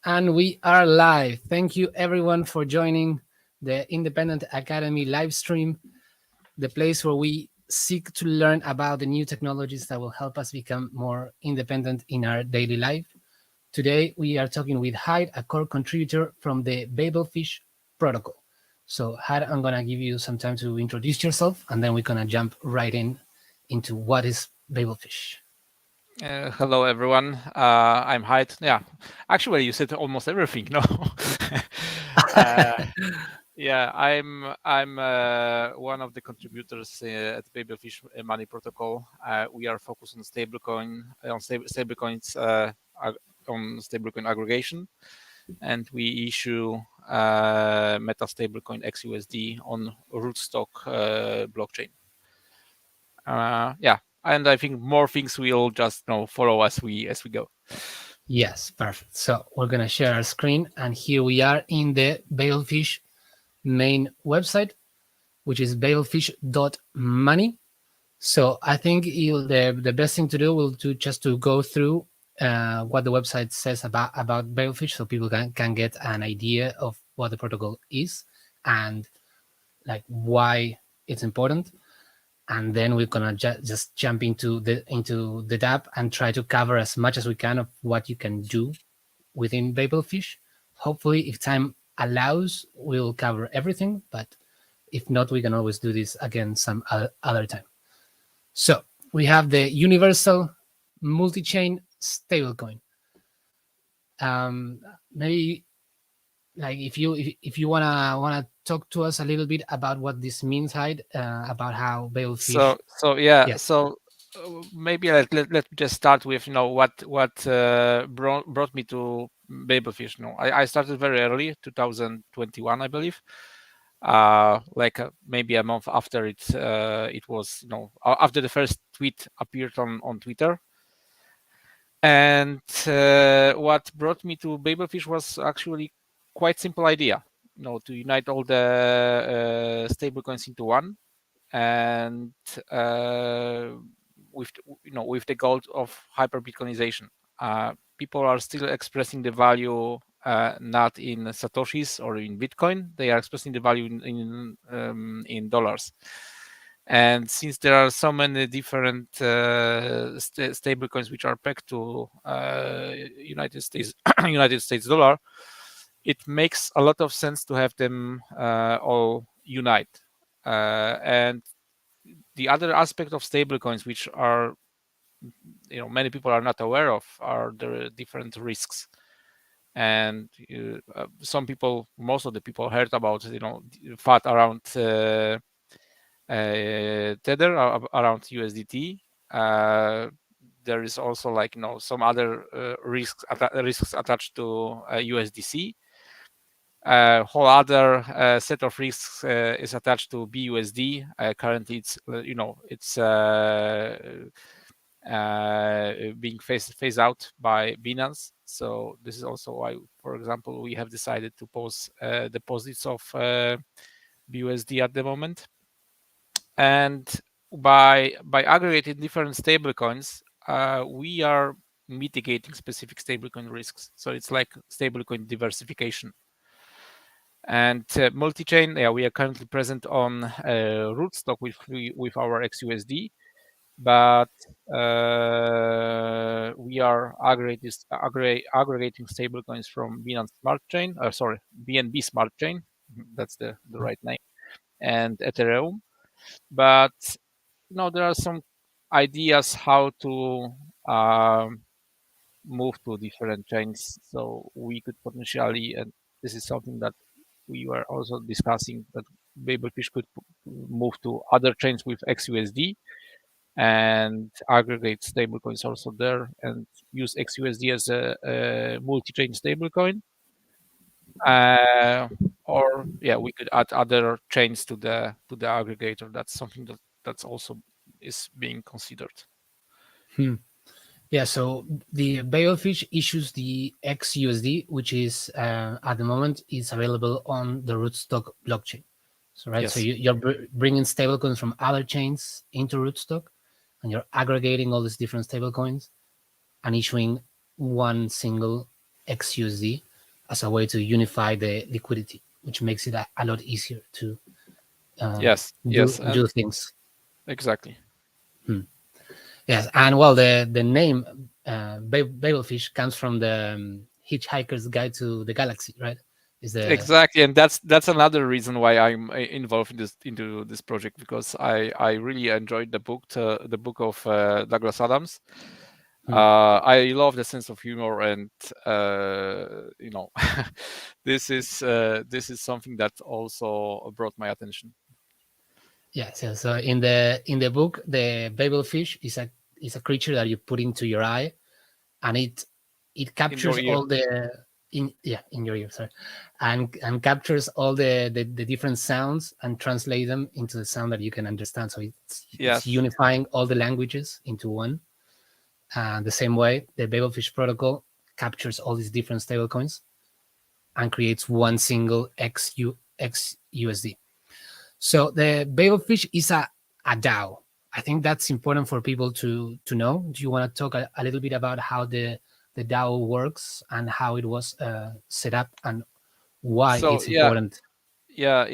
And we are live. Thank you everyone for joining the Independent Academy live stream, the place where we seek to learn about the new technologies that will help us become more independent in our daily life. Today, we are talking with Hyde, a core contributor from the BabelFish protocol. So, Hyde, I'm going to give you some time to introduce yourself, and then we're going to jump right into what is BabelFish. Hello, everyone. I'm Hyde. Yeah, actually, you said almost everything. No, uh, yeah, I'm one of the contributors at BabelFish Money protocol. We are focused on stablecoins, on stablecoin aggregation, and we issue Meta stablecoin XUSD on rootstock blockchain. Yeah, and I think more things will just follow as we go. Yes, perfect. So we're going to share our screen, and here we are in the BabelFish main website, which is babelfish.money. So I think the best thing to do will to just to go through what the website says about BabelFish, so people can get an idea of what the protocol is and like why it's important. And then we're gonna just jump into the tab and try to cover as much as we can of what you can do within BabelFish. Hopefully, if time allows, we'll cover everything. But if not, we can always do this again some other time. So we have the universal multi-chain stablecoin. Maybe like if you wanna talk to us a little bit about what this means, Hyde, about how BabelFish. So yeah, Yes. so maybe let me just start with what brought me to BabelFish. I started very early, 2021, I believe. Like maybe a month after it was after the first tweet appeared on Twitter. And what brought me to BabelFish was actually quite simple idea, to unite all the stablecoins into one, and with the goal of hyper Bitcoinization. People are still expressing the value not in satoshis or in Bitcoin; they are expressing the value in dollars. And since there are so many different stablecoins which are pegged to United States United States dollar, it makes a lot of sense to have them all unite. And the other aspect of stablecoins, which are many people are not aware of, are the different risks. And most of the people heard about FAT around Tether, around USDT. There is also some other risks attached to USDC. Whole other set of risks is attached to BUSD. Currently, it's being phased out by Binance. So this is also why, for example, we have decided to pause deposits of BUSD at the moment. And by aggregating different stablecoins, we are mitigating specific stablecoin risks. So it's like stablecoin diversification. And multi-chain, we are currently present on rootstock with our XUSD, but we are aggregating stablecoins from Binance Smart Chain, BNB Smart Chain, that's the right name, and Ethereum. But there are some ideas how to move to different chains. So we could potentially, and this is something that we were also discussing, that BabelFish could move to other chains with XUSD and aggregate stablecoins also there, and use XUSD as a multi-chain stablecoin. Or we could add other chains to the aggregator. That's something that's also is being considered. Yeah, so the BabelFish issues the XUSD, which is at the moment is available on the Rootstock blockchain. So right, so Yes. you're bringing stablecoins from other chains into Rootstock, and you're aggregating all these different stablecoins and issuing one single XUSD. as a way to unify the liquidity, which makes it a lot easier to do things. Exactly. Yes, and well, the name BabelFish comes from the Hitchhiker's Guide to the Galaxy, right? Exactly, and that's another reason why I'm involved into this project, because I really enjoyed the book of Douglas Adams. I love the sense of humor, and this is something that also brought my attention. Yes, yeah, so in the book, the BabelFish is a creature that you put into your eye, and it captures all the in your ear, sorry, and captures all the different sounds and translate them into the sound that you can understand. So it's unifying all the languages into one. And the same way, the BabelFish protocol captures all these different stablecoins and creates one single XUSD. So the BabelFish is a DAO. I think that's important for people to know. Do you want to talk a little bit about how the DAO works and how it was set up and why it's important? Yeah.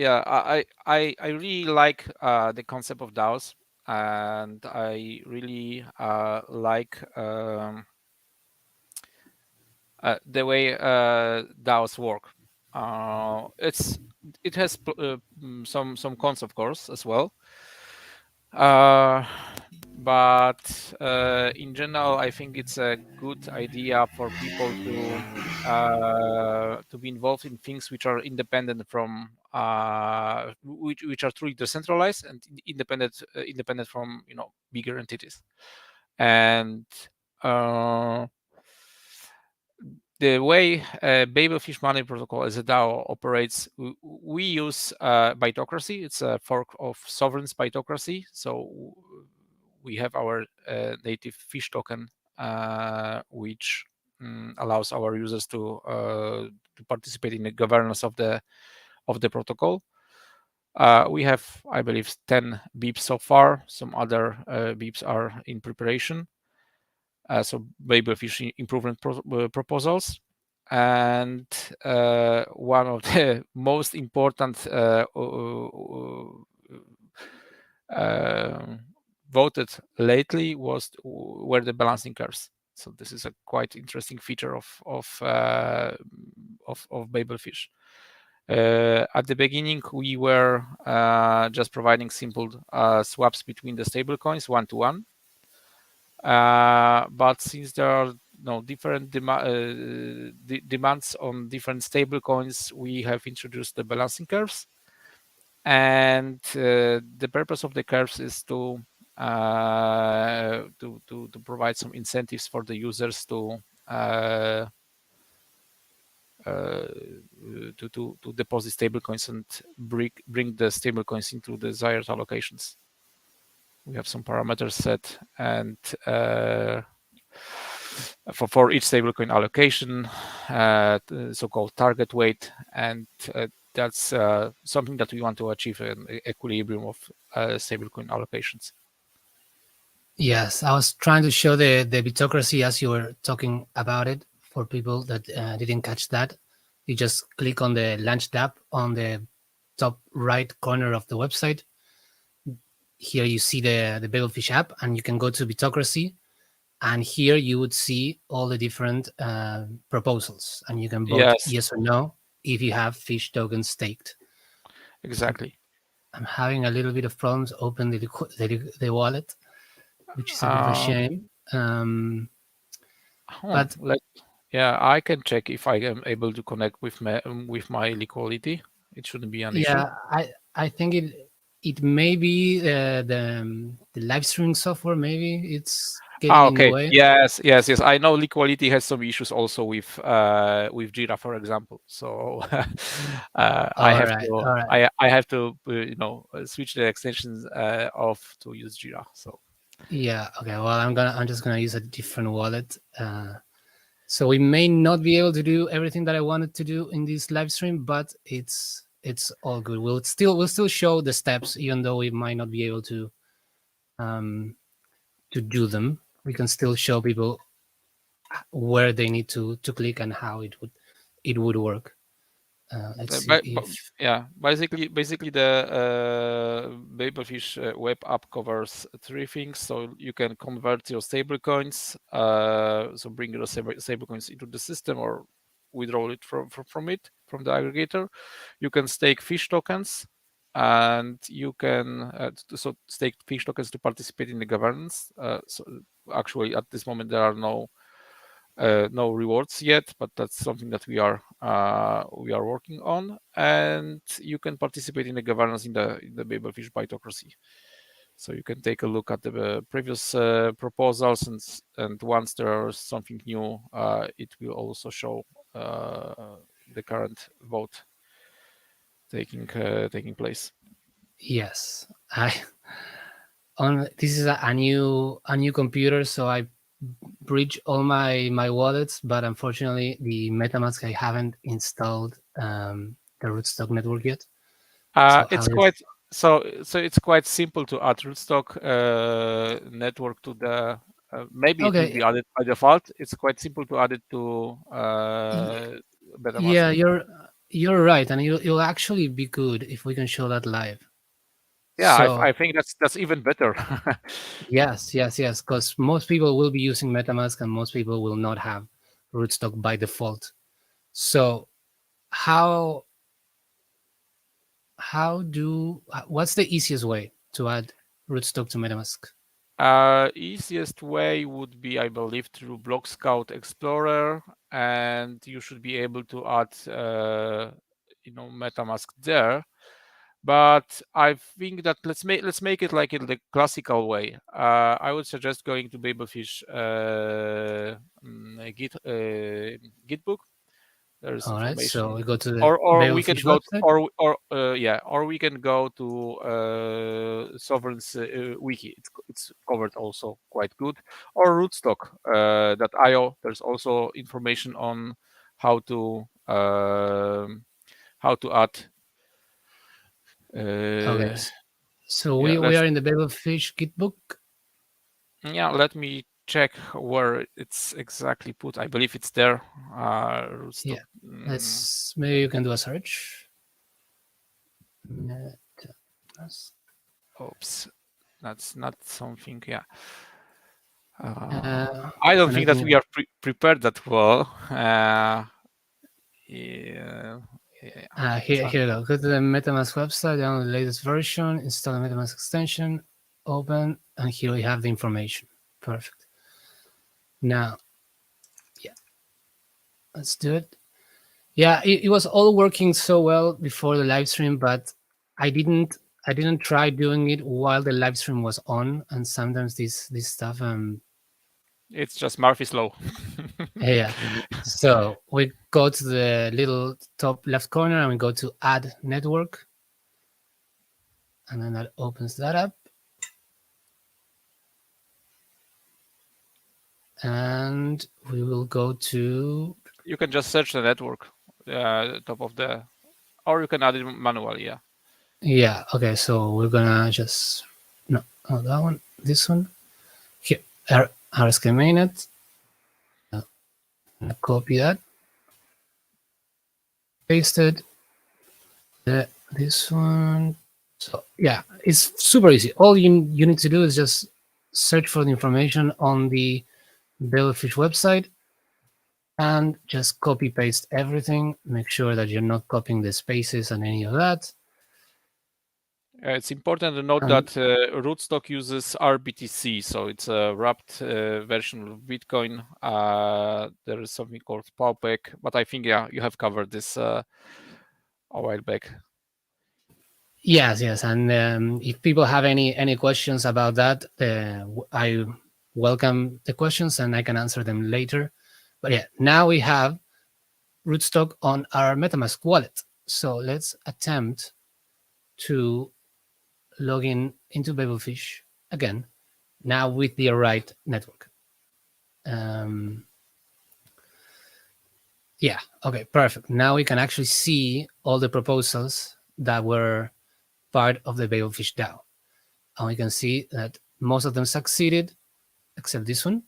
I really like the concept of DAOs, and I really like the way DAOs work. It has some cons, of course, as well. But in general, I think it's a good idea for people to be involved in things which are independent from which are truly decentralized and independent from bigger entities. And the way BabelFish Money protocol as a DAO operates, we use Bytocracy. It's a fork of Sovereign's Bytocracy. So we have our native fish token, which allows our users to participate in the governance of the protocol. We have, I believe, 10 beeps so far. Some other beeps are in preparation. So BabelFish improvement proposals. And one of the most important voted lately were the balancing curves. So this is a quite interesting feature of BabelFish. At the beginning, we were just providing simple swaps between the stablecoins one-to-one. But since there are different demands on different stablecoins, we have introduced the balancing curves. And the purpose of the curves is to provide some incentives for the users to deposit stablecoins and bring the stablecoins into the desired allocations. We have some parameters set, and for each stablecoin allocation, so-called target weight, and that's something that we want to achieve, an equilibrium of stablecoin allocations. Yes, I was trying to show the Bytocracy as you were talking about it. For people that didn't catch that, you just click on the Launch tab on the top right corner of the website. Here you see the BabelFish app, and you can go to Bytocracy, and here you would see all the different proposals, and you can vote yes or no if you have fish tokens staked. Exactly. I'm having a little bit of problems opening the wallet, which is a bit of a shame. But I can check if I am able to connect with my liquidity. It shouldn't be an issue. Yeah, I think it may be the live streaming software. Maybe it's getting in the way. Yes. I know liquidity has some issues also with Jira, for example. So I have to switch the extensions off to use Jira. So yeah, okay. Well, I'm just gonna use a different wallet. So we may not be able to do everything that I wanted to do in this live stream, but it's all good. We'll still show the steps, even though we might not be able to do them. We can still show people where they need to click and how it would it would work. Let's see if basically the BabelFish web app covers three things. So you can convert your stablecoins, so bring your stablecoins into the system or withdraw it from the aggregator. You can stake fish tokens, and you can stake fish tokens to participate in the governance. So actually, at this moment, there are no rewards yet, but that's something that we are working on. And you can participate in the governance in the BabelFish Bytocracy. So you can take a look at the previous proposals, and once there's something new, it will also show the current vote taking place. yes, this is a new computer, so I bridge all my wallets, but unfortunately the MetaMask, I haven't installed the Rootstock network yet. So it's quite simple to add Rootstock network to the maybe it will be added by default. It's quite simple to add it to MetaMask. Yeah, you're right, and it'll actually be good if we can show that live. Yeah, so, I think that's even better. yes, because most people will be using MetaMask and most people will not have Rootstock by default. So what's the easiest way to add Rootstock to MetaMask? Easiest way would be, I believe, through Block Scout Explorer, and you should be able to add MetaMask there. But I think that let's make it like in the classical way. I would suggest going to BabelFish Gitbook. There's all right, information. so we go to the or we can go website? or we can go to Sovereign's wiki. It's covered also quite good. Or Rootstock.io. There's also information on how to add. Okay, so we are in the BabelFish Gitbook. Yeah, let me check where it's exactly put. I believe it's there. Yeah, maybe you can do a search. Oops, that's not something. Yeah, I don't think that we are prepared that well. Here you go. Go to the MetaMask website, download the latest version, install the MetaMask extension, open, and here we have the information. Perfect. Now, yeah, let's do it. Yeah, it was all working so well before the live stream, but I didn't try doing it while the live stream was on, and sometimes this stuff it's just Murphy's law. Yeah. So we go to the little top left corner and we go to add network. And then that opens that up. And we will go to... You can just search the network, top of the... Or you can add it manually, yeah. Yeah, okay, so we're gonna just... No, not that one. This one. Here, RSK mainnet. Copy that. Pasted. This one. So yeah, it's super easy. All you need to do is just search for the information on the BabelFish website and just copy paste everything. Make sure that you're not copying the spaces and any of that. It's important to note that Rootstock uses RBTC, so it's a wrapped version of Bitcoin. There is something called PowPeg, but I think you have covered this a while back. Yes, and if people have any questions about that, I welcome the questions and I can answer them later. But yeah, now we have Rootstock on our MetaMask wallet. So let's attempt to log in into BabelFish again, now with the right network. Yeah, okay, perfect. Now we can actually see all the proposals that were part of the BabelFish DAO. And we can see that most of them succeeded, except this one.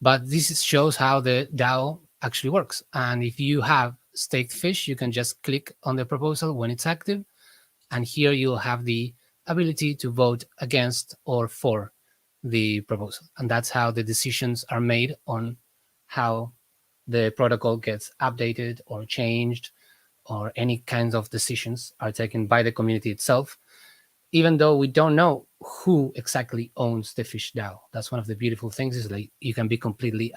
But this shows how the DAO actually works. And if you have staked fish, you can just click on the proposal when it's active, and here you'll have the ability to vote against or for the proposal. And that's how the decisions are made on how the protocol gets updated or changed, or any kinds of decisions are taken by the community itself, even though we don't know who exactly owns the Fish DAO. That's one of the beautiful things, is like you can be completely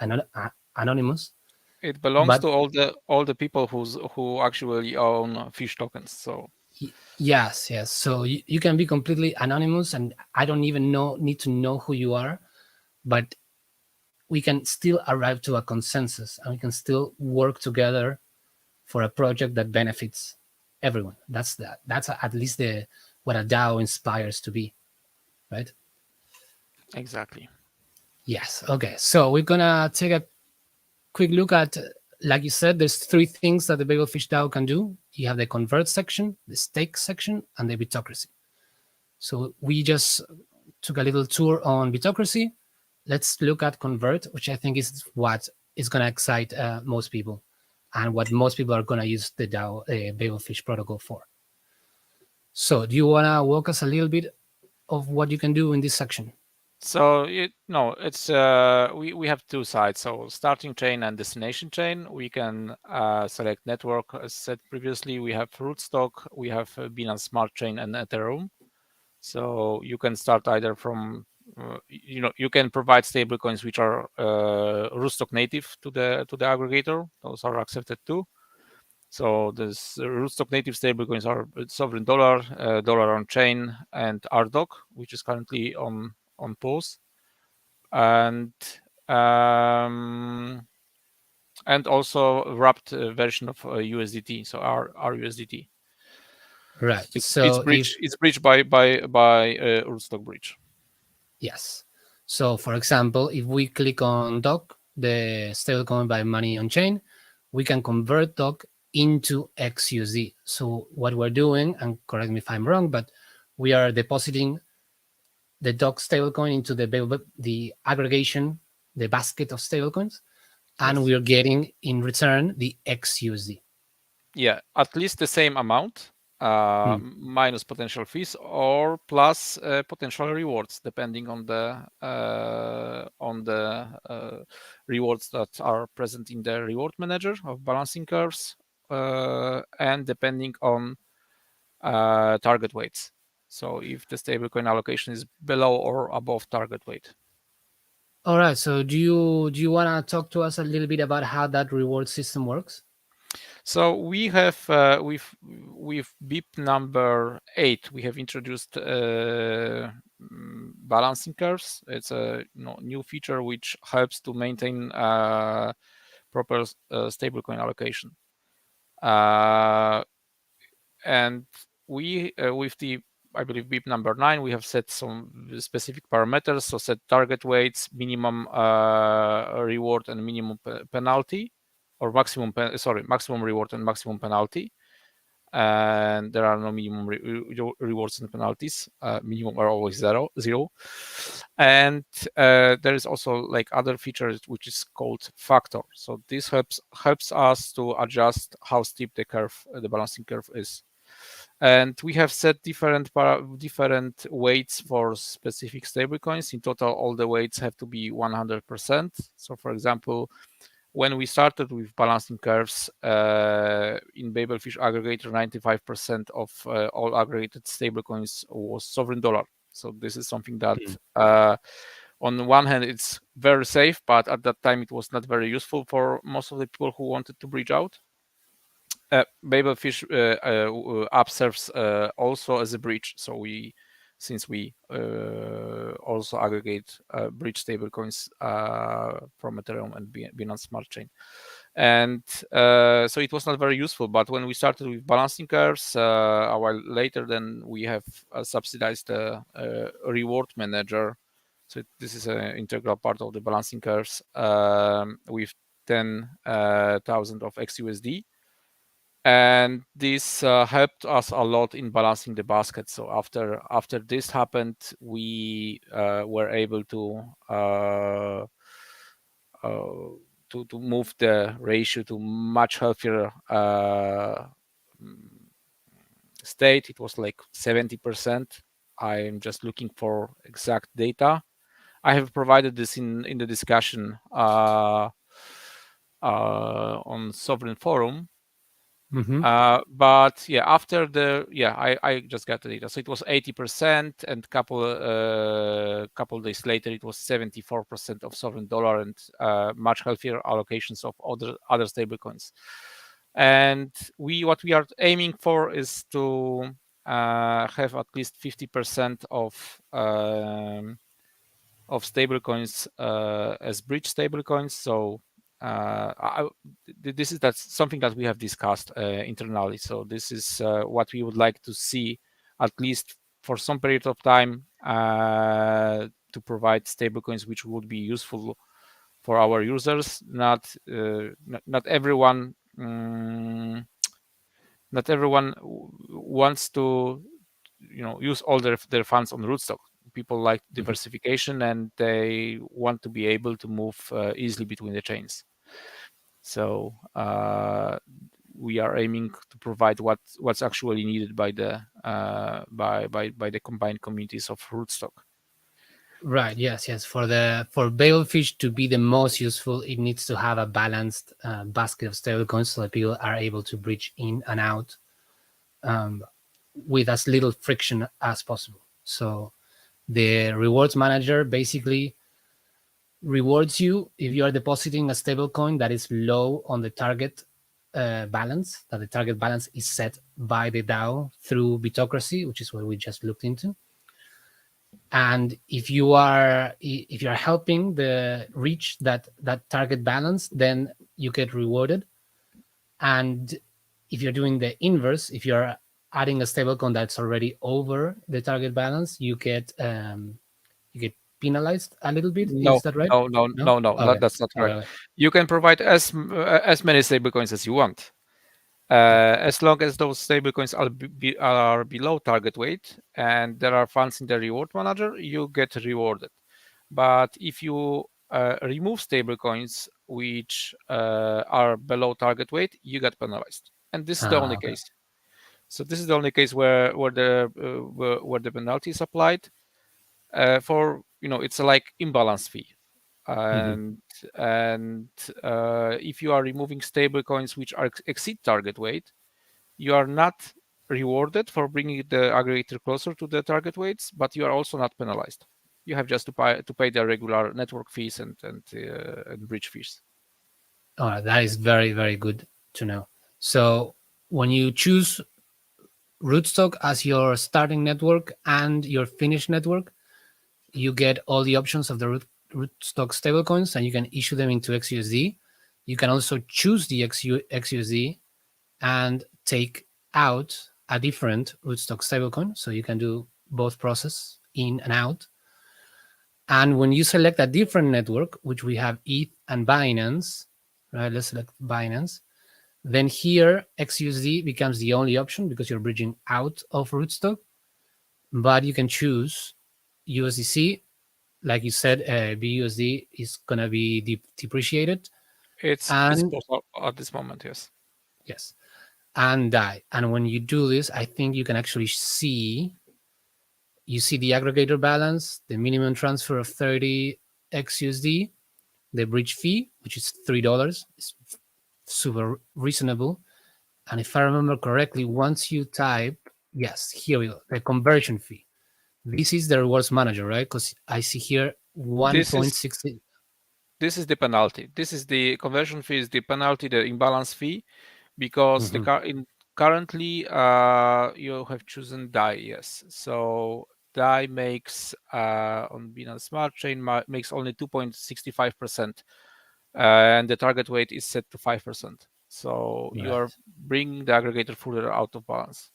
anonymous. It belongs But to all the people who actually own fish tokens. So yes, yes. So you can be completely anonymous, and I don't even need to know who you are, but we can still arrive to a consensus, and we can still work together for a project that benefits everyone. That's at least what a DAO inspires to be, right? exactly. Yes. Okay. So we're gonna take a quick look at, like you said, there's three things that the BabelFish DAO can do. You have the convert section, the stake section, and the bitocracy. So we just took a little tour on bitocracy. Let's look at convert, which I think is what is going to excite most people, and what most people are going to use the DAO, BabelFish protocol for. So do you want to walk us a little bit of what you can do in this section? So it's we have two sides. So starting chain and destination chain. We can select network. As said previously, we have Rootstock, we have Binance Smart Chain and Ethereum. So you can start either from you can provide stablecoins which are Rootstock native to the aggregator. Those are accepted too. So this Rootstock native stablecoins are Sovereign Dollar, Dollar on Chain, and RDoc, which is currently on pause, and also wrapped version of USDT, so RUSDT. Right. It's So breached by Rootstock breach. yes. So for example, if we click on DOC, the stablecoin by Money on Chain, we can convert DOC into XUSD. So what we're doing, and correct me if I'm wrong, but we are depositing the DOC stablecoin into the aggregation, the basket of stablecoins, and Yes. we're getting in return the XUSD. Yeah, at least the same amount, minus potential fees or plus potential rewards, depending on the rewards that are present in the reward manager of balancing curves, and depending on target weights. So if the stablecoin allocation is below or above target weight. All right. So do you want to talk to us a little bit about how that reward system works? So we have with BIP number 8, we have introduced balancing curves. It's a new feature which helps to maintain proper stablecoin allocation. And we with the, I believe, BIP number 9, we have set some specific parameters. So set target weights, minimum reward, and minimum penalty, or maximum reward and maximum penalty. And there are no minimum rewards and penalties. Minimum are always zero. And there is also like other features which is called factor. So this helps us to adjust how steep the curve, the balancing curve is. And we have set different weights for specific stablecoins. In total, all the weights have to be 100%. So for example, when we started with balancing curves in BabelFish aggregator, 95% of all aggregated stablecoins was sovereign dollar. So this is something that on one hand it's very safe, but at that time it was not very useful for most of the people who wanted to breach out. BabelFish app serves also as a bridge. So since we also aggregate bridge stablecoins from Ethereum and Binance Smart Chain. And so it was not very useful. But when we started with balancing curves, a while later, then we have subsidized a reward manager. So this is an integral part of the balancing curves with 10,000 of XUSD. And this helped us a lot in balancing the basket. So after this happened, we were able to to move the ratio to much healthier state. It was like 70%. I'm just looking for exact data. I have provided this in the discussion on Sovereign Forum. But yeah, after I just got the data. So it was 80%, and couple days later it was 74% of sovereign dollar, and much healthier allocations of other stablecoins. And what we are aiming for is to have at least 50% of stablecoins as bridge stablecoins. So that's something that we have discussed internally. So this is what we would like to see, at least for some period of time, to provide stablecoins which would be useful for our users. Not everyone. Not everyone wants to use all their funds on rootstock. People like diversification, and they want to be able to move easily between the chains. So we are aiming to provide what's actually needed by the combined communities of rootstock. Right. Yes. For BabelFish to be the most useful, it needs to have a balanced basket of stablecoins so that people are able to bridge in and out with as little friction as possible. So the rewards manager basically rewards you if you are depositing a stablecoin that is low on the target balance, that the target balance is set by the DAO through Bitocracy, which is what we just looked into. And if you are helping the reach that target balance, then you get rewarded. And if you're doing the inverse, if you're adding a stablecoin that's already over the target balance, you get penalized a little bit. No, Is that right? no. Okay. That's not correct. Okay. You can provide as many stablecoins as you want. As long as those stablecoins are below target weight and there are funds in the reward manager, you get rewarded. But if you remove stablecoins which are below target weight, you get penalized. And this is the only case. So this is the only case where the penalty is applied. For it's like imbalance fee. And if you are removing stablecoins which exceed target weight, you are not rewarded for bringing the aggregator closer to the target weights, but you are also not penalized. You have just to pay the regular network fees and bridge fees. Oh, that is very, very good to know. So when you choose rootstock as your starting network and your finish network, you get all the options of the rootstock stablecoins, and you can issue them into XUSD. You can also choose the XUSD and take out a different rootstock stablecoin. So you can do both process in and out. And when you select a different network, which we have ETH and Binance, right? Let's select Binance. Then here, XUSD becomes the only option because you're bridging out of rootstock. But you can choose USDC. Like you said, BUSD is going to be depreciated. It's possible at this moment, yes. Yes. And DAI. And when you do this, I think you can actually see the aggregator balance, the minimum transfer of 30 XUSD, the bridge fee, which is $3. It's super reasonable. And if I remember correctly, once you type, yes, here we go, the conversion fee. This is the rewards manager, right? Because I see here 1.60. This is the penalty. This is the conversion fee, is the penalty, the imbalance fee, because currently you have chosen DAI, yes. So DAI makes on Binance Smart Chain makes only 2.65%, and the target weight is set to 5%. So you are bringing the aggregator further out of balance.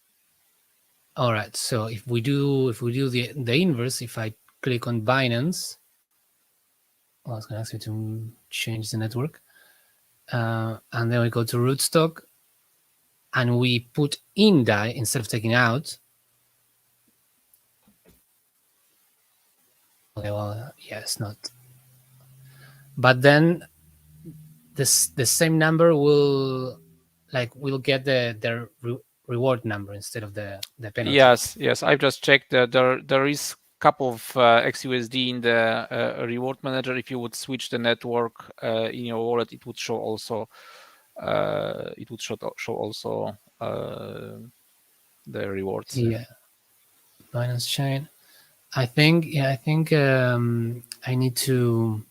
All right. So if we do the inverse, if I click on Binance, well, it's going to ask me to change the network, and then we go to rootstock, and we put in DAI instead of taking out. Okay, well, yeah, it's not. But then the same number will get the reward number instead of the penalty. Yes. I've just checked that there is couple of XUSD in the reward manager. If you would switch the network in your wallet, it would show also the rewards. Yeah, Binance Chain. I think I need to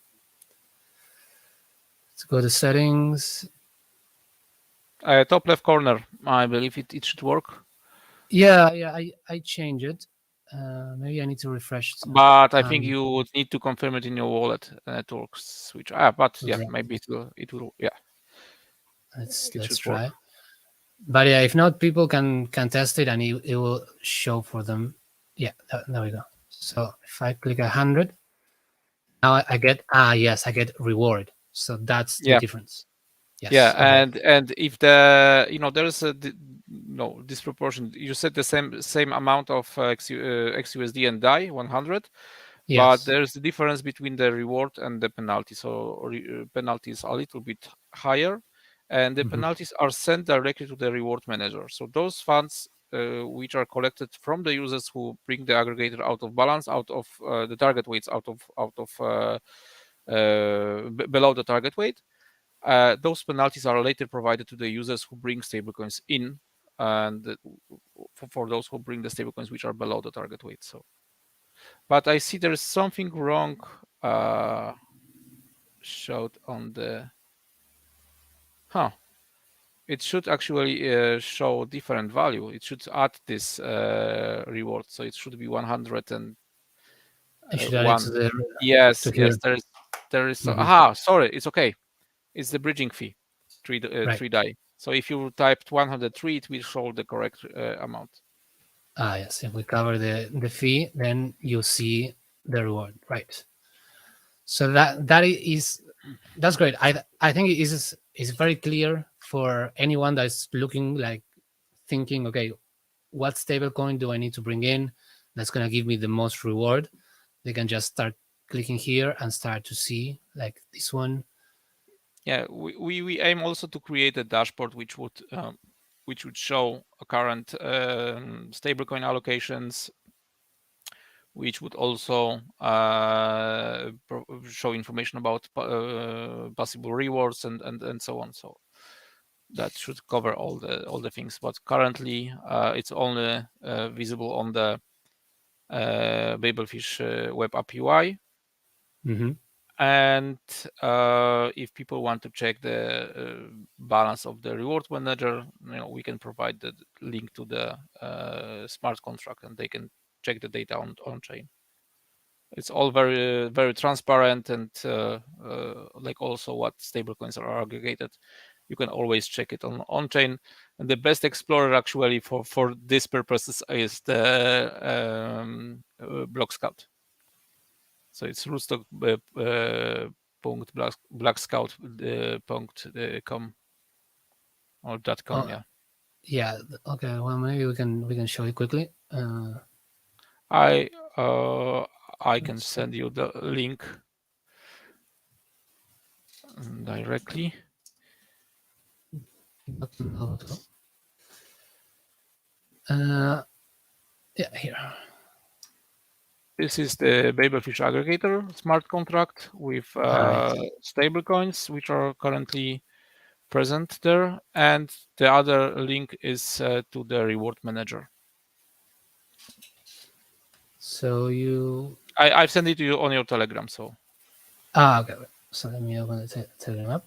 go to settings. Top left corner, I believe it should work. Yeah, I change it. Maybe I need to refresh. But I think you would need to confirm it in your wallet network switch. But yeah, right. maybe it will. Yeah, let's try. work. But yeah, if not, people can test it and it will show for them. Yeah, there we go. So if I click 100, now I get yes, I get reward. So that's the difference. Yes, yeah, okay. and if the there's a disproportion. You said the same amount of XUSD and DAI 100, yes. but there's a difference between the reward and the penalty. So penalty is a little bit higher, and the penalties are sent directly to the reward manager. So those funds which are collected from the users who bring the aggregator out of balance, out of the target weights, out of below the target weight. Those penalties are later provided to the users who bring stablecoins in, and for those who bring the stablecoins which are below the target weight. So, but I see there is something wrong showed on the. It should actually show different value. It should add this reward, so it should be 100 and one. Yes. There is. Sorry, it's okay. It's the bridging fee, 3 DAI. So if you typed 103, it will show the correct amount. Yes. If we cover the fee, then you see the reward, right? So that's great. I think it is very clear for anyone that's looking, like thinking, okay, what stablecoin do I need to bring in that's going to give me the most reward? They can just start clicking here and start to see like this one. Yeah, we aim also to create a dashboard which would show current stablecoin allocations, which would also show information about possible rewards and so on. So that should cover all the things. But currently, it's only visible on the BabelFish web app UI. And if people want to check the balance of the reward manager, we can provide the link to the smart contract, and they can check the data on chain. It's all very very transparent, and like also what stablecoins are aggregated. You can always check it on chain. And the best explorer actually for this purposes is the Block Scout. So it's rootstock.blackscout.com or .com. Yeah. Okay. Well, maybe we can show it quickly. I can send you the link directly. Yeah, here. This is the BabelFish aggregator smart contract with stablecoins, which are currently present there. And the other link is to the reward manager. So I've sent it to you on your Telegram. So. Okay. So let me open the Telegram app.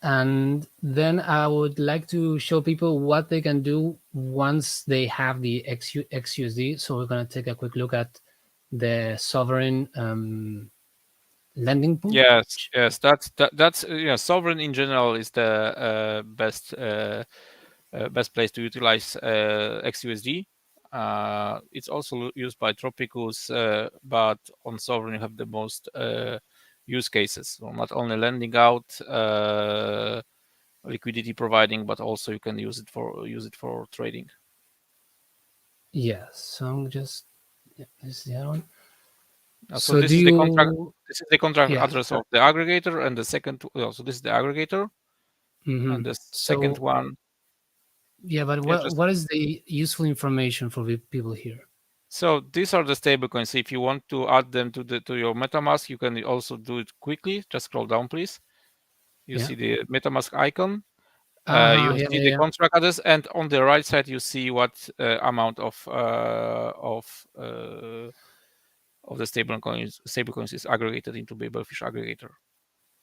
And then I would like to show people what they can do once they have the XUSD. So we're going to take a quick look at the sovereign lending pool. Yes. That's sovereign in general is the best place to utilize XUSD. It's also used by Tropicus, but on sovereign you have the most use cases. So not only lending out, liquidity providing, but also you can use it for trading. Yes. So I'm just Yeah, this is the other one. So this is the contract. This is the contract Yeah. address of the aggregator, and the second. So this is the aggregator, and the second one. Yeah, but what is the useful information for the people here? So these are the stablecoins. If you want to add them to your MetaMask, you can also do it quickly. Just scroll down, please. You see the MetaMask icon. You see the contract address, and on the right side you see what amount of the stablecoins is aggregated into BabelFish aggregator.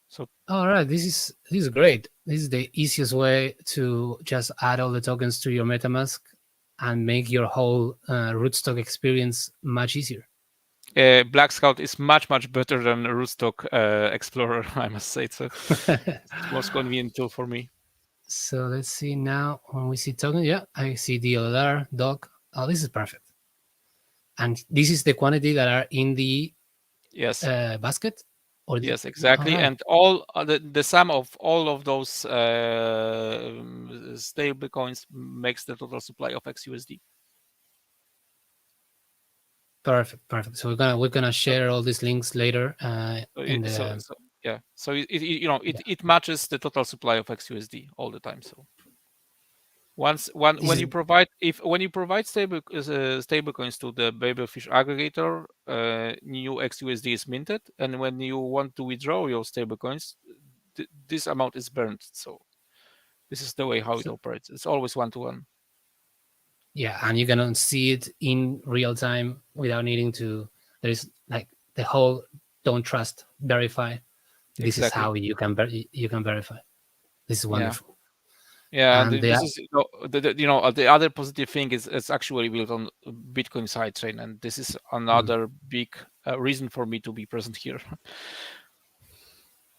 So all right, this is great. This is the easiest way to just add all the tokens to your MetaMask and make your whole rootstock experience much easier. Black Scout is much better than Rootstock Explorer, I must say. So it's the most convenient tool for me. So let's see now when we see token. Yeah, I see DLR, doc. Oh, this is perfect. And this is the quantity that are in the basket? Or yes, exactly. Right. And all the sum of all of those stable coins makes the total supply of XUSD. Perfect. So we're gonna share all these links later. So it matches the total supply of XUSD all the time. So when you provide stablecoins to the BabelFish aggregator, new XUSD is minted, and when you want to withdraw your stablecoins, this amount is burned. So this is the way how it operates. It's always one-to-one. Yeah, and you can see it in real time without needing to. There's like the whole don't trust, verify. This is how you can verify. This is wonderful. Yeah, and this is the other positive thing is it's actually built on Bitcoin sidechain, and this is another big reason for me to be present here.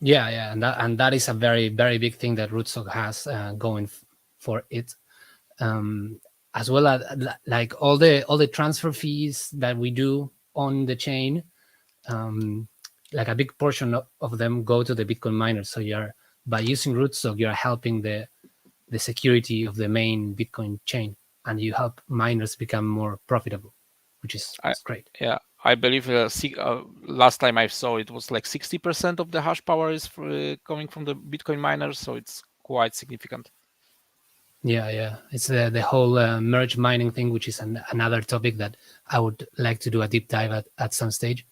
Yeah, and that is a very big thing that Rootstock has going for it, as well as like all the transfer fees that we do on the chain. Like a big portion of them go to the Bitcoin miners. So by using Rootstock, you are helping the security of the main Bitcoin chain, and you help miners become more profitable, which is great. Yeah, I believe last time I saw it was like 60% of the hash power is coming from the Bitcoin miners, so it's quite significant. Yeah, it's the whole merge mining thing, which is another topic that I would like to do a deep dive at some stage.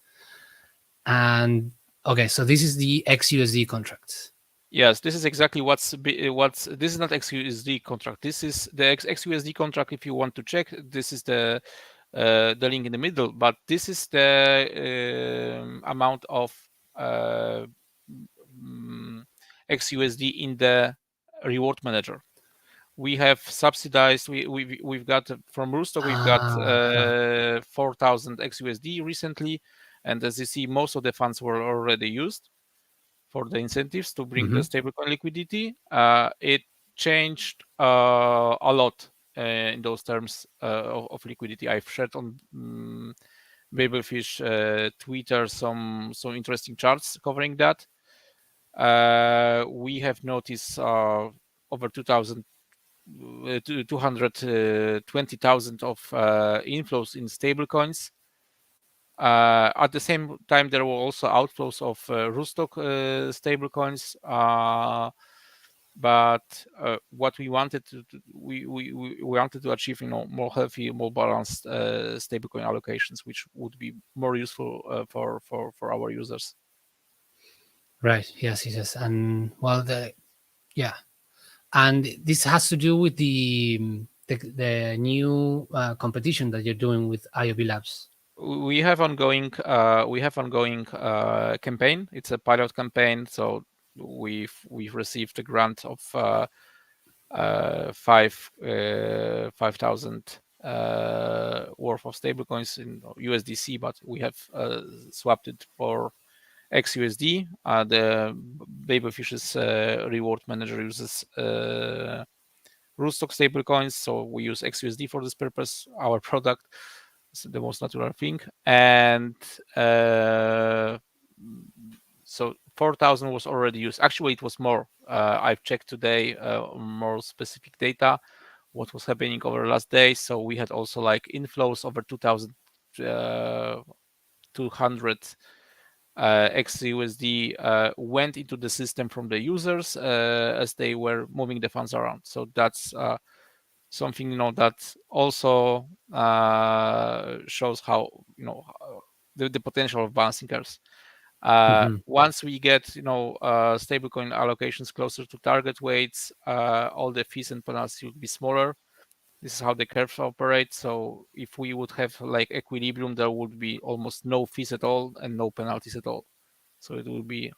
And okay, so this is the XUSD contract. Yes, this is exactly what's this is not XUSD contract. This is the XUSD contract. If you want to check, this is the link in the middle, but this is the amount of XUSD in the reward manager. We have subsidized. We've got from Rootstock. We've got 4,000 XUSD recently, and as you see, most of the funds were already used for the incentives to bring the stablecoin liquidity. It changed a lot in those terms of liquidity. I've shared on BabelFish Twitter some interesting charts covering that. We have noticed over 220,000 of inflows in stablecoins. At the same time, there were also outflows of Rootstock stablecoins. But what we wanted we wanted to achieve, more healthy, more balanced stablecoin allocations, which would be more useful for our users. Right. Yes. And well, and this has to do with the new competition that you're doing with IOB Labs. We have ongoing campaign. It's a pilot campaign, so we've received a grant of 5,000 worth of stablecoins in USDC, but we have swapped it for XUSD. The BabelFish's reward manager uses Rootstock stablecoins, so we use XUSD for this purpose. Our product is the most natural thing, and so 4,000 was already used. Actually, it was more. I've checked today more specific data, what was happening over the last days. So we had also like inflows over 2,000 200 XUSD went into the system from the users as they were moving the funds around. So that's something that also shows how the potential of balancing curves. Once we get stablecoin allocations closer to target weights, all the fees and penalties will be smaller. This is how the curves operate. So if we would have like equilibrium, there would be almost no fees at all and no penalties at all. So it will be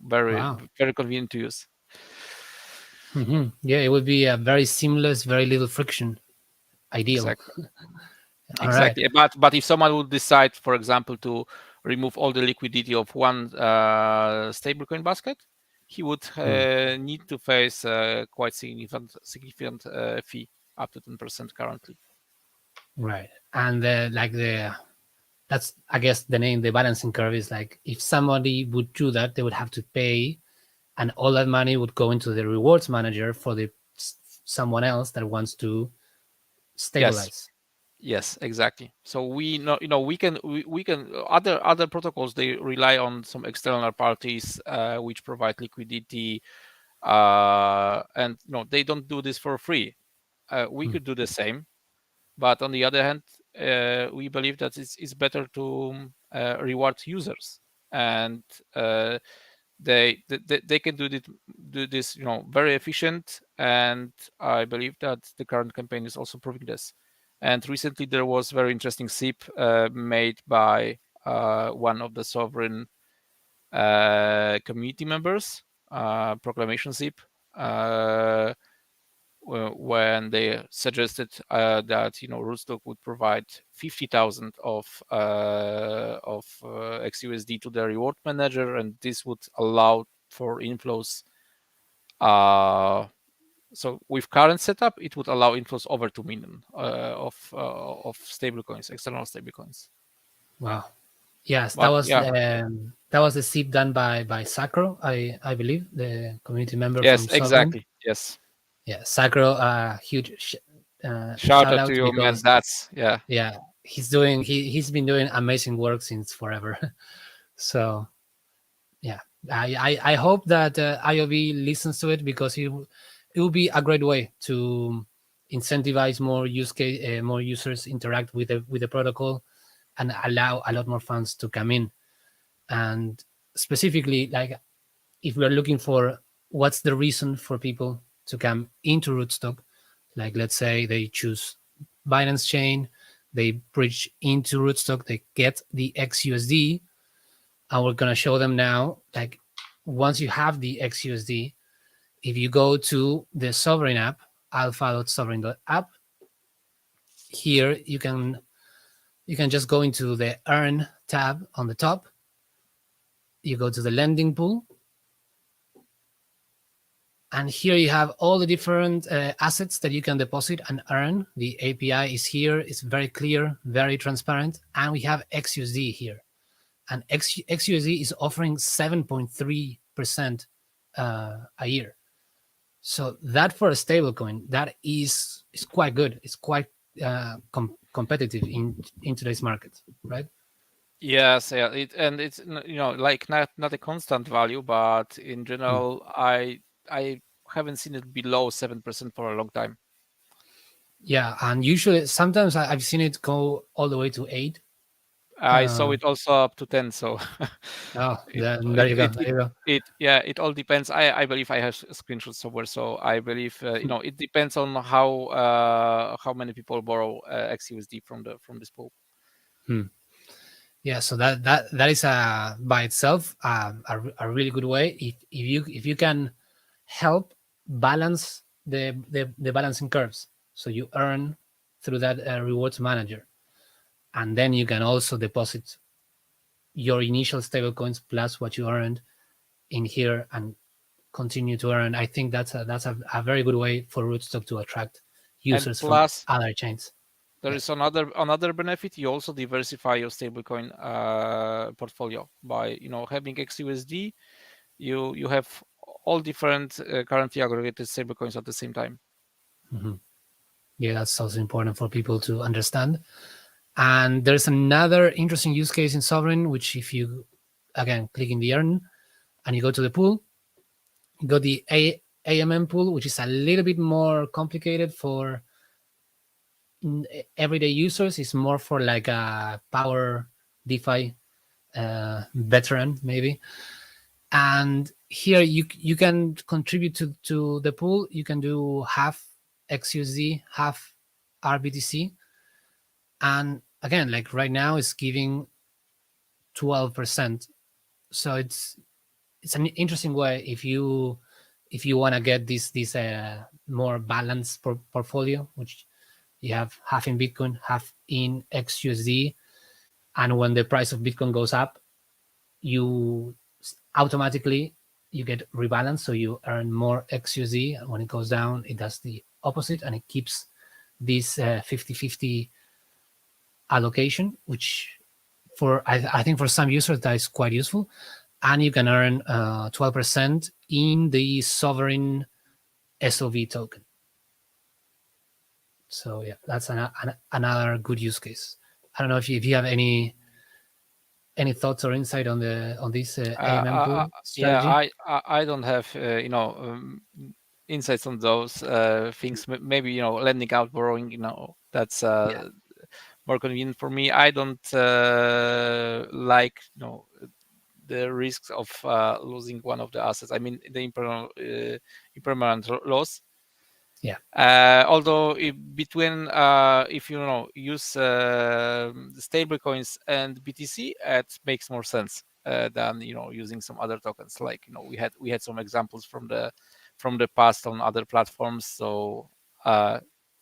very very convenient to use. Yeah, it would be a very seamless, very little friction. Ideal. Exactly. Right. But if someone would decide, for example, to remove all the liquidity of one stablecoin basket, he would need to face quite significant fee, up to 10% currently. Right. And that's, I guess, the name, the balancing curve is like, if somebody would do that, they would have to pay, and all that money would go into the rewards manager for the someone else that wants to stabilize. Yes, exactly. So we know, we can other protocols, they rely on some external parties which provide liquidity, and they don't do this for free. We could do the same, but on the other hand, we believe that it's better to reward users, and they can do this very efficient, and I believe that the current campaign is also proving this. And recently there was very interesting SIP made by one of the sovereign community members, proclamation SIP, when they suggested that Rootstock would provide 50,000 of XUSD to the reward manager, and this would allow for inflows. So with current setup, it would allow inflows over 2 million of stablecoins, external stablecoins. Wow. Yes, But that was the SIP done by Sacro, I believe, the community member yes, from Sovereign. exactly. Yes. Yeah, Sacro, huge Shout out to you, man. because That's he's been doing amazing work since forever. So yeah, I hope that IOB listens to it, because it will be a great way to incentivize more more users interact with the protocol, and allow a lot more funds to come in. And specifically, like, if we are looking for what's the reason for people to come into Rootstock, like, let's say they choose Binance Chain, they bridge into Rootstock, they get the XUSD, and we're going to show them now, like, once you have the XUSD, if you go to the Sovereign app, alpha.sovereign.app, here you can just go into the Earn tab on the top. You go to the lending pool, and here you have all the different assets that you can deposit and earn. The API is here. It's very clear, very transparent. And we have XUSD here. And XUSD is offering 7.3% a year. So that, for a stablecoin, that is quite good. It's quite competitive in today's market, right? Yes, yeah. It's like not a constant value, but in general, I haven't seen it below 7% for a long time. Yeah, and usually, sometimes I've seen it go all the way to 8. I saw it also up to 10. So there you go. There you go. It all depends. I believe I have screenshots somewhere. So I believe it depends on how many people borrow XUSD from this pool. Yeah, so that is by itself a really good way, if you can help balance the balancing curves, so you earn through that rewards manager, and then you can also deposit your initial stablecoins plus what you earned in here and continue to earn. I think that's a very good way for Rootstock to attract users from other chains. There is another benefit. You also diversify your stablecoin portfolio by having XUSD. You have all different currently aggregated stablecoins at the same time. Yeah, that's also important for people to understand. And there's another interesting use case in Sovereign, which if you, again, click in the earn and you go to the pool, you got the AMM pool, which is a little bit more complicated for everyday users. It's more for like a power DeFi veteran, maybe. And here you can contribute to the pool. You can do half XUSD, half RBTC. And again, like right now it's giving 12%. So it's an interesting way if you want to get this more balanced portfolio, which you have half in Bitcoin, half in XUSD, and when the price of Bitcoin goes up, you automatically you get rebalanced, so you earn more XUSD, and when it goes down, it does the opposite, and it keeps this 50-50 allocation, which for I think for some users that is quite useful. And you can earn 12% in the sovereign SOV token. So yeah, that's another good use case. I don't know if you have any thoughts or insight on this AMM pool strategy. Yeah, I don't have insights on those things. Maybe lending out, borrowing. That's more convenient for me. I don't like the risks of losing one of the assets. I mean, the impermanent loss. Yeah. Although if you use stablecoins and BTC, it makes more sense than using some other tokens. Like we had some examples from the past on other platforms. So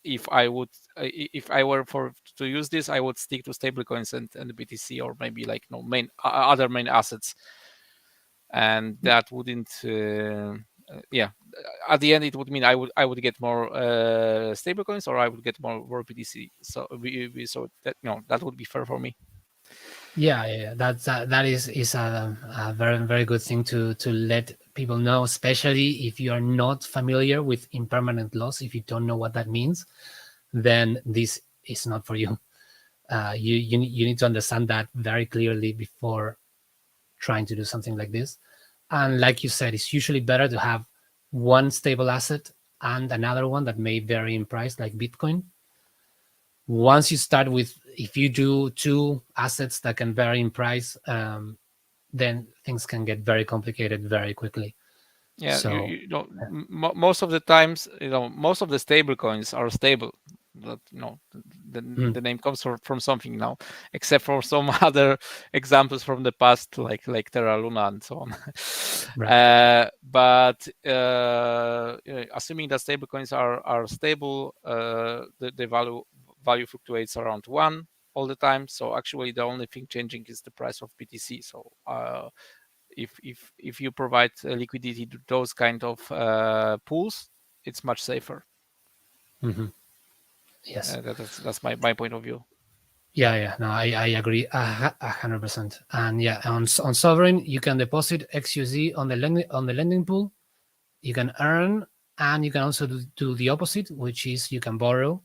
if I were to use this, I would stick to stablecoins and BTC, or maybe like other main assets, and that wouldn't. At the end, it would mean I would get more stablecoins, or I would get more BTC. So that that would be fair for me. Yeah. That is a very, very good thing to let people know, especially if you are not familiar with impermanent loss. If you don't know what that means, then this is not for you. You need to understand that very clearly before trying to do something like this. And like you said, it's usually better to have one stable asset and another one that may vary in price, like Bitcoin. Once you start with, if you do two assets that can vary in price, then things can get very complicated very quickly. Yeah, so most of the times, most of the stable coins are stable. That the name comes from something now, except for some other examples from the past, like Terra Luna and so on. Right. But assuming that stable coins are stable, the value fluctuates around 1 all the time. So actually, the only thing changing is the price of BTC. So if you provide liquidity to those kind of pools, it's much safer. Mm-hmm. Yes, that's my point of view. Yeah. No, I agree 100%. And yeah, on Sovereign, you can deposit XUSD on the lending pool. You can earn, and you can also do the opposite, which is you can borrow.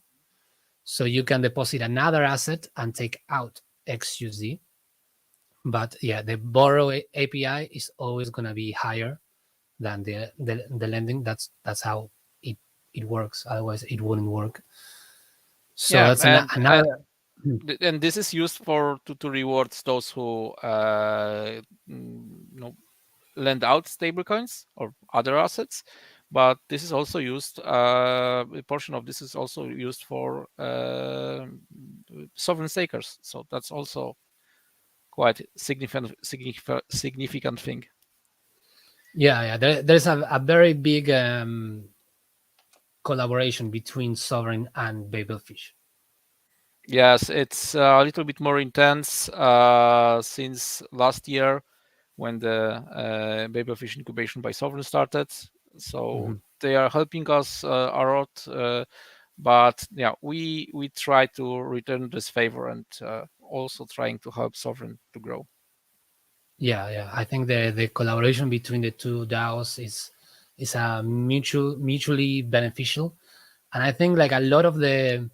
So you can deposit another asset and take out XUSD. But yeah, the borrow API is always going to be higher than the lending. That's how it works. Otherwise, it wouldn't work. So Yeah, that's another. And this is used to reward those who lend out stablecoins or other assets. But this is also used. A portion of this is also used for sovereign stakers. So that's also quite significant thing. Yeah. There's a very big collaboration between Sovereign and BabelFish. Yes, it's a little bit more intense since last year when the BabelFish incubation by Sovereign started. So they are helping us a lot. But yeah, we try to return this favor and also trying to help Sovereign to grow. Yeah. I think the collaboration between the two DAOs is a mutually beneficial, and I think like a lot of the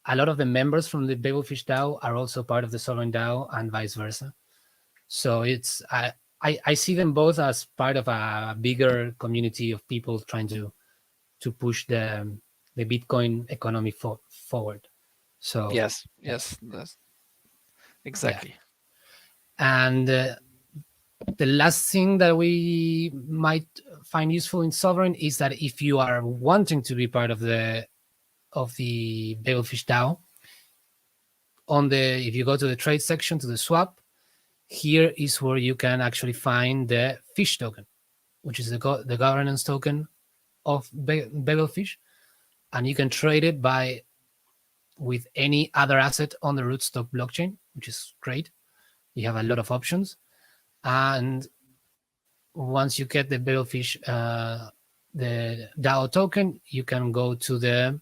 a lot of the members from the BabelFish DAO are also part of the Sovereign DAO and vice versa. So it's I see them both as part of a bigger community of people trying to push the Bitcoin economy forward. So yes, that's exactly. Yeah. And the last thing that we might find useful in Sovereign is that if you are wanting to be part of the BabelFish DAO, if you go to the trade section to the swap, here is where you can actually find the fish token, which is the governance token of BabelFish, and you can trade it with any other asset on the rootstock blockchain, which is great. You have a lot of options, and once you get the BabelFish, the DAO token, you can go to the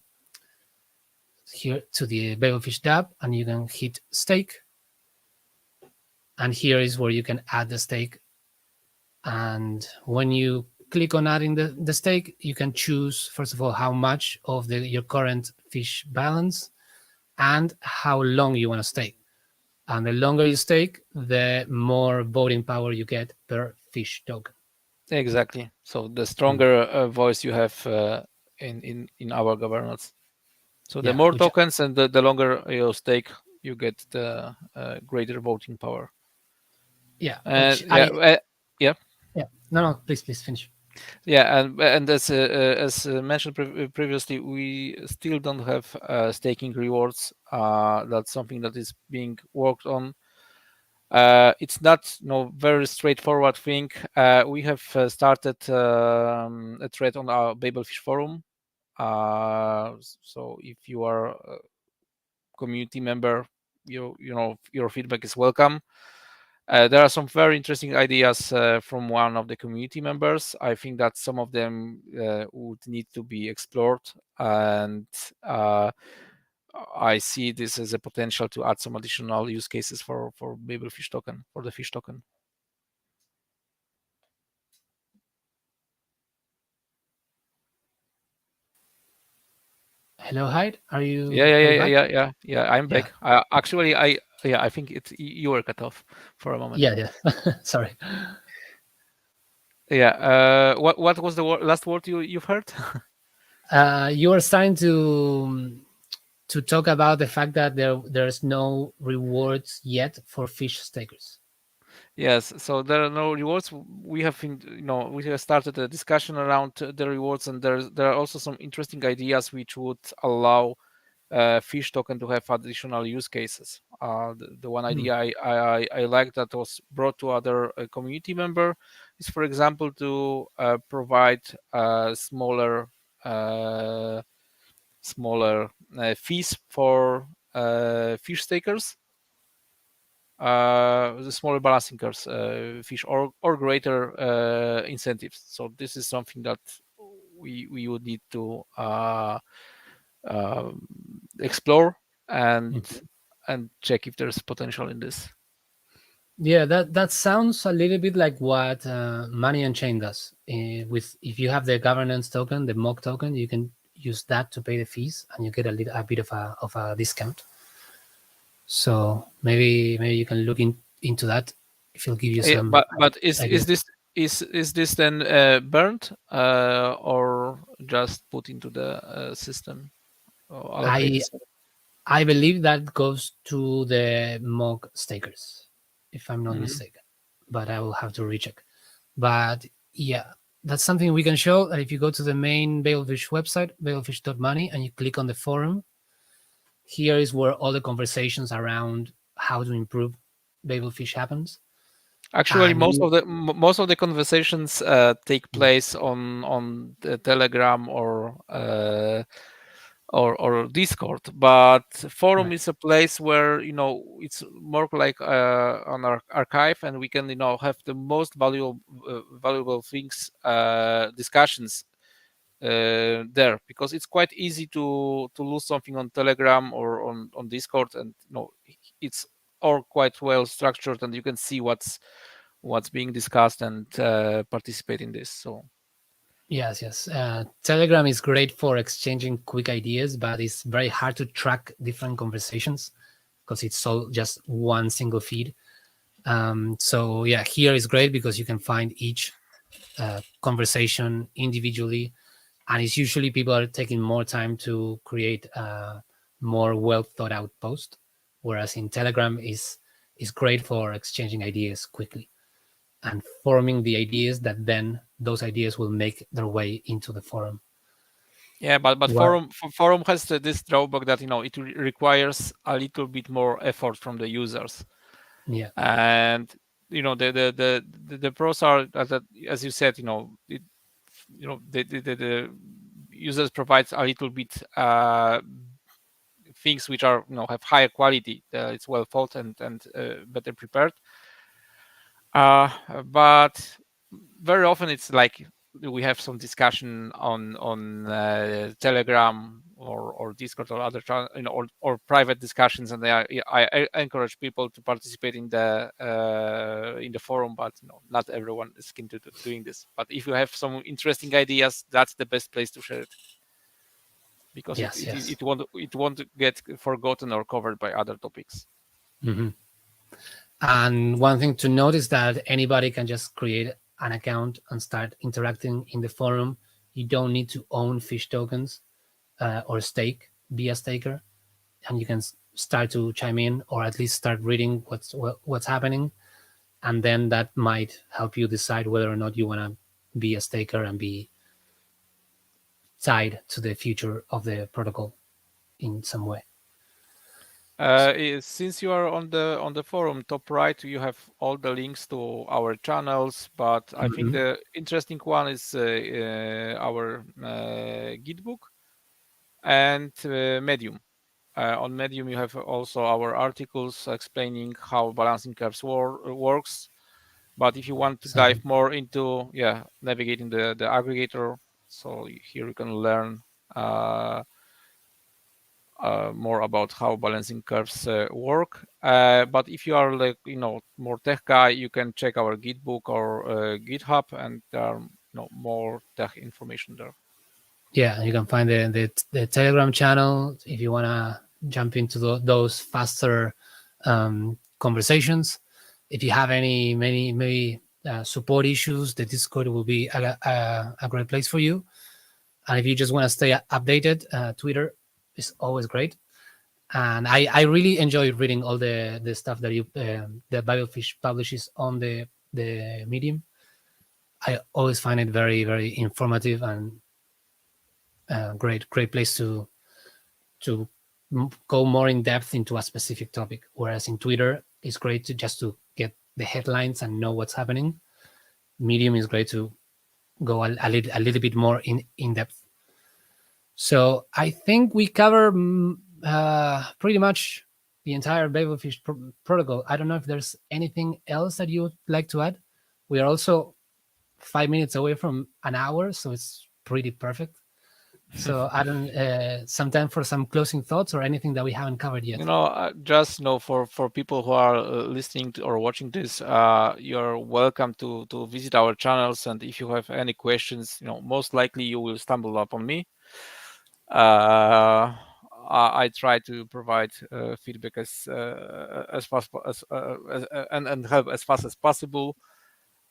BabelFish tab, and you can hit stake, and here is where you can add the stake. And when you click on adding the stake, you can choose, first of all, how much of your current fish balance and how long you want to stake. And the longer you stake, the more voting power you get per fish token. Exactly. So the stronger voice you have in our governance. So the more tokens and the longer you stake, you get the greater voting power. Yeah. Yeah. No, please finish. Yeah, and as mentioned previously, we still don't have staking rewards. That's something that is being worked on. It's not very straightforward thing. We have started a thread on our BabelFish forum. So if you are a community member, your feedback is welcome. There are some very interesting ideas from one of the community members. I think that some of them would need to be explored, and I see this as a potential to add some additional use cases for BabelFish token, for the fish token. Hello, Hyde. Are you? Yeah. I'm back. I think you were cut off for a moment. Yeah. Sorry. Yeah. What was the last word you've heard? You were starting to talk about the fact that there's no rewards yet for fish stakers. Yes, so there are no rewards. We have started a discussion around the rewards, and there are also some interesting ideas which would allow fish token to have additional use cases. The one idea I like that was brought to other community member is, for example, to provide smaller fees for fish stakers. The smaller balancing curves, fish, or greater incentives. So this is something that we would need to explore and check if there's potential in this. Yeah, that sounds a little bit like what Money on Chain does. If you have the governance token, the mock token, you can use that to pay the fees, and you get a bit of a discount. So maybe you can look into that if it'll give you some. But is this then burnt or just put into the system or allocated? I believe that goes to the mock stakers, if I'm not mistaken, but I will have to recheck. But yeah, that's something we can show. That if you go to the main BabelFish website, babelfish.money, and you click on the forum, here is where all the conversations around how to improve BabelFish happens. Actually, most of the conversations take place on the Telegram or Discord, but forum is a place where it's more like an archive, and we can have the most valuable things, discussions there, because it's quite easy to lose something on Telegram or on Discord, and it's all quite well structured, and you can see what's being discussed and participate in this. So Yes. Telegram is great for exchanging quick ideas, but it's very hard to track different conversations because it's all just one single feed. So yeah, here is great because you can find each conversation individually, and it's usually people are taking more time to create a more well thought out post, whereas in Telegram is great for exchanging ideas quickly and forming the ideas that then those ideas will make their way into the forum. Yeah, but Well, forum has this drawback that it requires a little bit more effort from the users, yeah, and the pros are that, as you said, the users provides a little bit things which are have higher quality. It's well thought and better prepared. But very often it's like we have some discussion on Telegram or Discord or other or private discussions, and I encourage people to participate in the forum, but not everyone is keen to doing this. But if you have some interesting ideas, that's the best place to share it, because it yes, it, yes. it won't it won't get forgotten or covered by other topics. Hmm. And one thing to note is that anybody can just create an account and start interacting in the forum. You don't need to own fish tokens or be a staker, and you can start to chime in or at least start reading what's happening, and then that might help you decide whether or not you want to be a staker and be tied to the future of the protocol in some way. Since you are on the forum, top right, you have all the links to our channels, but I think Mhm. the interesting one is our Gitbook and Medium. On Medium, you have also our articles explaining how balancing curves works. But if you want to dive Exactly. more into navigating the aggregator, so here you can learn uh, more about how balancing curves work. But if you are like more tech guy, you can check our Gitbook or GitHub, and there are more tech information there. Yeah, you can find the Telegram channel if you want to jump into those faster conversations. If you have any many maybe support issues, the Discord will be a great place for you. And if you just want to stay updated, Twitter is always great. And I really enjoy reading all the stuff that the BabelFish publishes on the Medium. I always find it very very informative and great place to go more in depth into a specific topic. Whereas in Twitter, it's great to just to get the headlines and know what's happening. Medium is great to go a little bit more in depth. So I think we cover pretty much the entire BabelFish protocol. I don't know if there's anything else that you would like to add. We are also 5 minutes away from an hour, so it's pretty perfect. So I don't some time for some closing thoughts or anything that we haven't covered yet. Just for people who are listening to or watching this, you're welcome to visit our channels, and if you have any questions, most likely you will stumble upon me. I try to provide feedback as fast and help as fast as possible.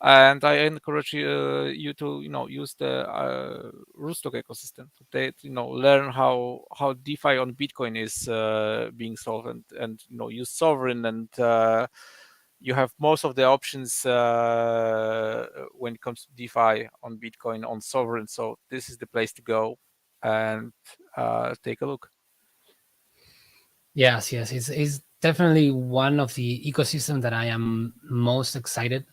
And I encourage you to use the Rootstock ecosystem to learn how DeFi on Bitcoin is being solved, and use Sovereign, and you have most of the options when it comes to DeFi on Bitcoin on Sovereign. So this is the place to go and take a look. Yes, it's definitely one of the ecosystem that I am most excited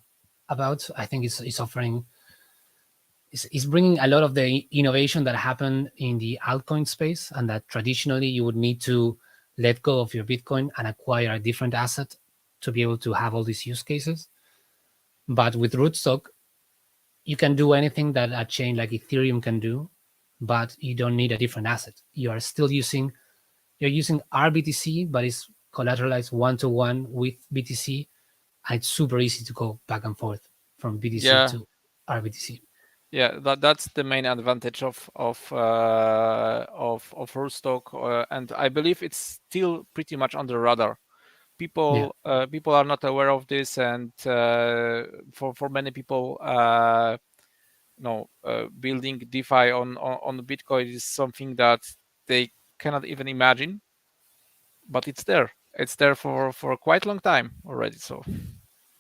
about. I think it's offering, it's bringing a lot of the innovation that happened in the altcoin space, and that traditionally you would need to let go of your Bitcoin and acquire a different asset to be able to have all these use cases. But with Rootstock, you can do anything that a chain like Ethereum can do, but you don't need a different asset. You are still using you're using RBTC, but it's collateralized one to one with BTC, and it's super easy to go back and forth from BTC Yeah, to RBTC. Yeah, that's the main advantage of Rootstock, and I believe it's still pretty much under radar. Yeah. People are not aware of this, and for many people, building DeFi on Bitcoin is something that they cannot even imagine, but it's there. It's there for quite a long time already. So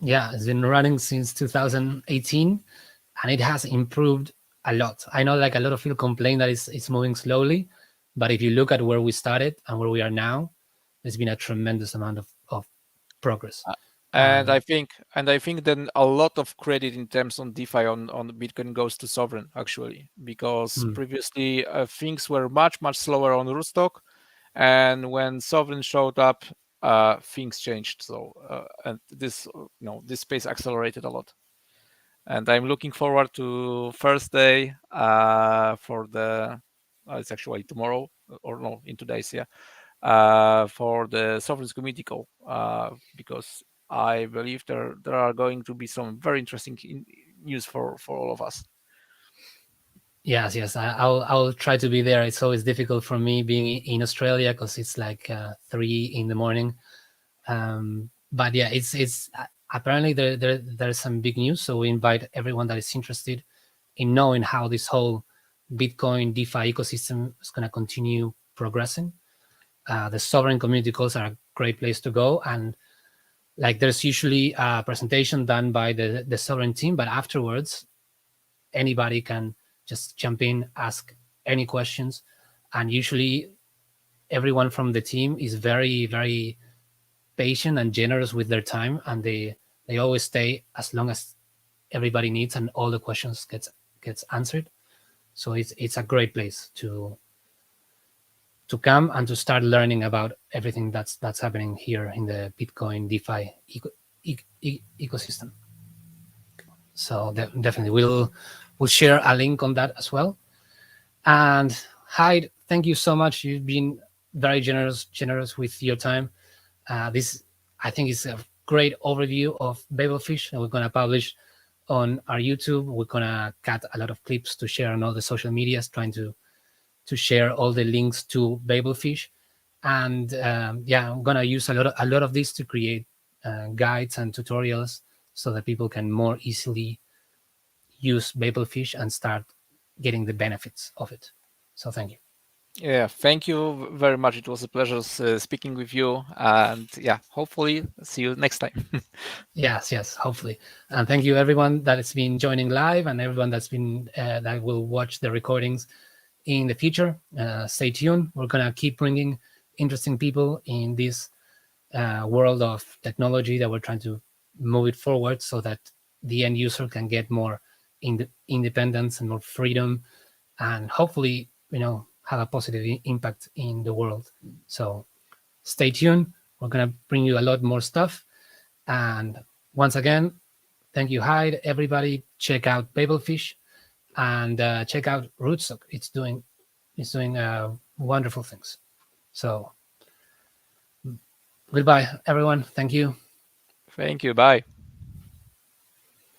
Yeah, it's been running since 2018, and it has improved a lot. I know like a lot of people complain that it's moving slowly, but if you look at where we started and where we are now, there's been a tremendous amount of progress. Uh, and And I think then a lot of credit in terms on DeFi on Bitcoin goes to Sovereign actually, because previously things were much slower on Rootstock, and when Sovereign showed up, things changed. So and this space accelerated a lot, and I'm looking forward to first day for the. It's actually tomorrow, or no, in 2 days, yeah, for the Sovereign's community call, because I believe there are going to be some very interesting news for all of us. yes, I'll try to be there. It's always difficult for me being in Australia because it's like 3 in the morning. But yeah, it's apparently there's some big news. So we invite everyone that is interested in knowing how this whole Bitcoin DeFi ecosystem is going to continue progressing. The Sovereign community calls are a great place to go, and like there's usually a presentation done by the Sovereign team, but afterwards anybody can just jump in, ask any questions, and usually everyone from the team is very patient and generous with their time, and they always stay as long as everybody needs and all the questions gets answered. So it's a great place to come and to start learning about everything that's happening here in the Bitcoin DeFi ecosystem. So definitely we'll share a link on that as well. And Hyde, thank you so much. You've been very generous with your time. This I think is a great overview of BabelFish, and we're gonna publish on our YouTube. We're gonna cut a lot of clips to share on all the social medias, trying to share all the links to BabelFish. And yeah, I'm gonna use a lot of this to create guides and tutorials so that people can more easily use BabelFish and start getting the benefits of it. So thank you. Yeah, thank you very much. It was a pleasure speaking with you, and yeah, hopefully see you next time. Yes, hopefully. And thank you everyone that has been joining live and everyone that's been that will watch the recordings in the future. Stay tuned. We're gonna keep bringing interesting people in this world of technology that we're trying to move it forward so that the end user can get more independence and more freedom, and hopefully, have a positive impact in the world. So stay tuned. We're gonna bring you a lot more stuff. And once again, thank you, Hyde. Everybody, check out BabelFish and check out Rootstock. It's doing wonderful things. So goodbye, everyone. Thank you. Thank you. Bye.